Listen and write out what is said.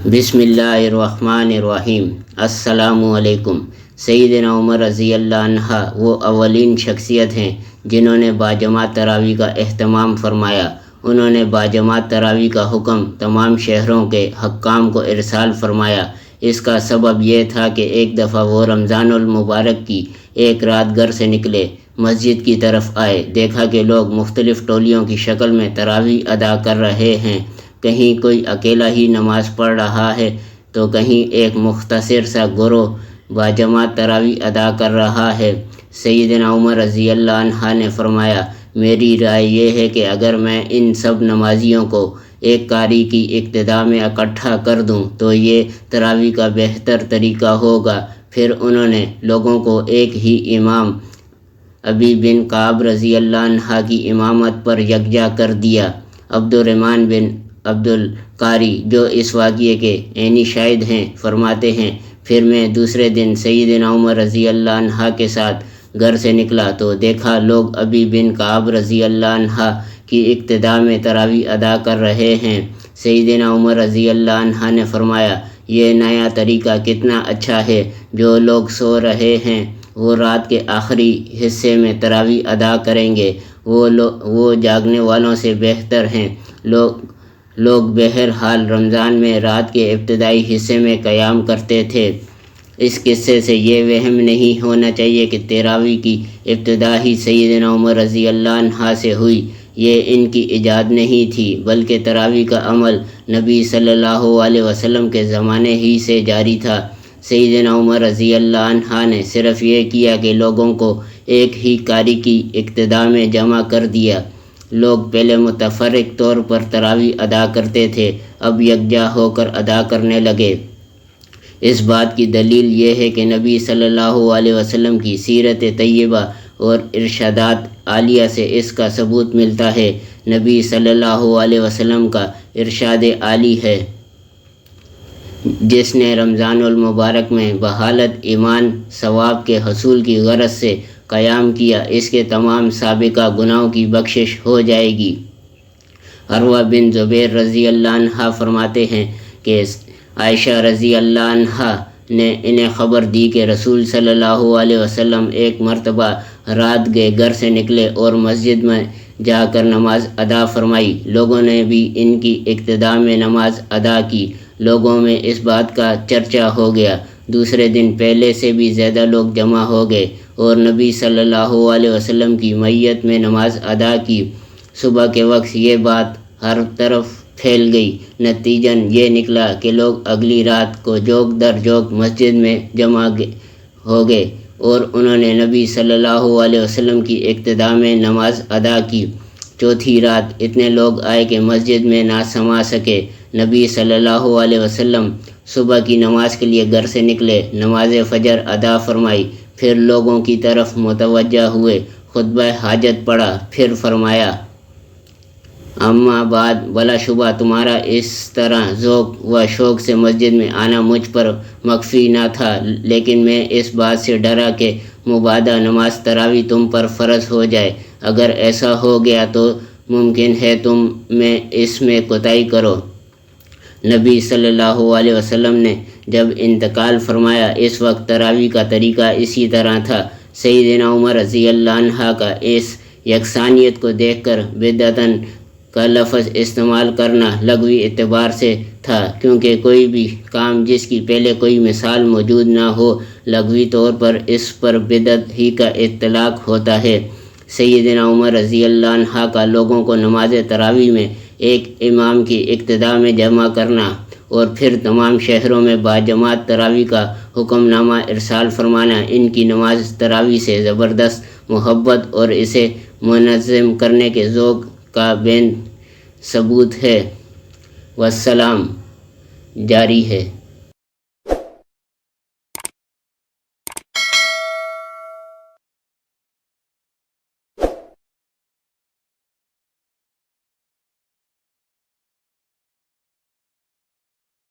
بسم اللہ الرحمن الرحیم۔ السلام علیکم۔ سیدنا عمر رضی اللہ عنہ وہ اولین شخصیت ہیں جنہوں نے باجماعت تراویح کا اہتمام فرمایا۔ انہوں نے باجماعت تراویح کا حکم تمام شہروں کے حکام کو ارسال فرمایا۔ اس کا سبب یہ تھا کہ ایک دفعہ وہ رمضان المبارک کی ایک رات گھر سے نکلے، مسجد کی طرف آئے، دیکھا کہ لوگ مختلف ٹولیوں کی شکل میں تراویح ادا کر رہے ہیں۔ کہیں کوئی اکیلا ہی نماز پڑھ رہا ہے تو کہیں ایک مختصر سا گروہ باجماعت تراویح ادا کر رہا ہے۔ سیدنا عمر رضی اللہ عنہ نے فرمایا، میری رائے یہ ہے کہ اگر میں ان سب نمازیوں کو ایک قاری کی ابتدا میں اکٹھا کر دوں تو یہ تراویح کا بہتر طریقہ ہوگا۔ پھر انہوں نے لوگوں کو ایک ہی امام ابی بن کعب رضی اللہ عنہ کی امامت پر یکجا کر دیا۔ عبدالرحمن بن عبدالقاری جو اس واقعے کے عینی شاہد ہیں فرماتے ہیں، پھر میں دوسرے دن سیدنا عمر رضی اللہ عنہ کے ساتھ گھر سے نکلا تو دیکھا لوگ ابی بن کعب رضی اللہ عنہ کی ابتدا میں تراویح ادا کر رہے ہیں۔ سیدنا عمر رضی اللہ عنہ نے فرمایا، یہ نیا طریقہ کتنا اچھا ہے۔ جو لوگ سو رہے ہیں وہ رات کے آخری حصے میں تراویح ادا کریں گے، وہ جاگنے والوں سے بہتر ہیں۔ لوگ بہرحال رمضان میں رات کے ابتدائی حصے میں قیام کرتے تھے۔ اس قصے سے یہ وہم نہیں ہونا چاہیے کہ تراویح کی ابتدا ہی سیدنا عمر رضی اللہ عنہ سے ہوئی۔ یہ ان کی ایجاد نہیں تھی، بلکہ تراویح کا عمل نبی صلی اللہ علیہ وسلم کے زمانے ہی سے جاری تھا۔ سیدنا عمر رضی اللہ عنہ نے صرف یہ کیا کہ لوگوں کو ایک ہی قاری کی ابتدا میں جمع کر دیا۔ لوگ پہلے متفرق طور پر تراویح ادا کرتے تھے، اب یکجا ہو کر ادا کرنے لگے۔ اس بات کی دلیل یہ ہے کہ نبی صلی اللہ علیہ وسلم کی سیرت طیبہ اور ارشادات عالیہ سے اس کا ثبوت ملتا ہے۔ نبی صلی اللہ علیہ وسلم کا ارشاد عالی ہے، جس نے رمضان المبارک میں بحالت ایمان ثواب کے حصول کی غرض سے قیام کیا، اس کے تمام سابقہ گناہوں کی بخشش ہو جائے گی۔ عروہ بن زبیر رضی اللہ عنہ فرماتے ہیں کہ عائشہ رضی اللہ عنہ نے انہیں خبر دی کہ رسول صلی اللہ علیہ وسلم ایک مرتبہ رات گئے گھر سے نکلے اور مسجد میں جا کر نماز ادا فرمائی۔ لوگوں نے بھی ان کی ابتدا میں نماز ادا کی۔ لوگوں میں اس بات کا چرچا ہو گیا۔ دوسرے دن پہلے سے بھی زیادہ لوگ جمع ہو گئے اور نبی صلی اللہ علیہ وسلم کی معیت میں نماز ادا کی۔ صبح کے وقت یہ بات ہر طرف پھیل گئی۔ نتیجاً یہ نکلا کہ لوگ اگلی رات کو جوک در جوک مسجد میں جمع ہو گئے اور انہوں نے نبی صلی اللہ علیہ وسلم کی ابتدا میں نماز ادا کی۔ چوتھی رات اتنے لوگ آئے کہ مسجد میں نہ سما سکے۔ نبی صلی اللہ علیہ وسلم صبح کی نماز کے لیے گھر سے نکلے، نماز فجر ادا فرمائی، پھر لوگوں کی طرف متوجہ ہوئے، خطبہ حاجت پڑھا، پھر فرمایا، اما بعد، بلا شبہ تمہارا اس طرح ذوق و شوق سے مسجد میں آنا مجھ پر مخفی نہ تھا، لیکن میں اس بات سے ڈرا کہ مبادا نماز تراویح تم پر فرض ہو جائے۔ اگر ایسا ہو گیا تو ممکن ہے تم میں اس میں کوتاہی کرو۔ نبی صلی اللہ علیہ وسلم نے جب انتقال فرمایا، اس وقت تراویح کا طریقہ اسی طرح تھا۔ سیدنا عمر رضی اللہ عنہ کا اس یکسانیت کو دیکھ کر بدعتاً کا لفظ استعمال کرنا لغوی اعتبار سے تھا، کیونکہ کوئی بھی کام جس کی پہلے کوئی مثال موجود نہ ہو، لغوی طور پر اس پر بدعت ہی کا اطلاق ہوتا ہے۔ سیدنا عمر رضی اللہ عنہ کا لوگوں کو نماز تراویح میں ایک امام کی ابتدا میں جمع کرنا اور پھر تمام شہروں میں باجماعت تراویح کا حکم نامہ ارسال فرمانا ان کی نماز تراویح سے زبردست محبت اور اسے منظم کرنے کے ذوق کا بین ثبوت ہے۔ والسلام جاری ہے۔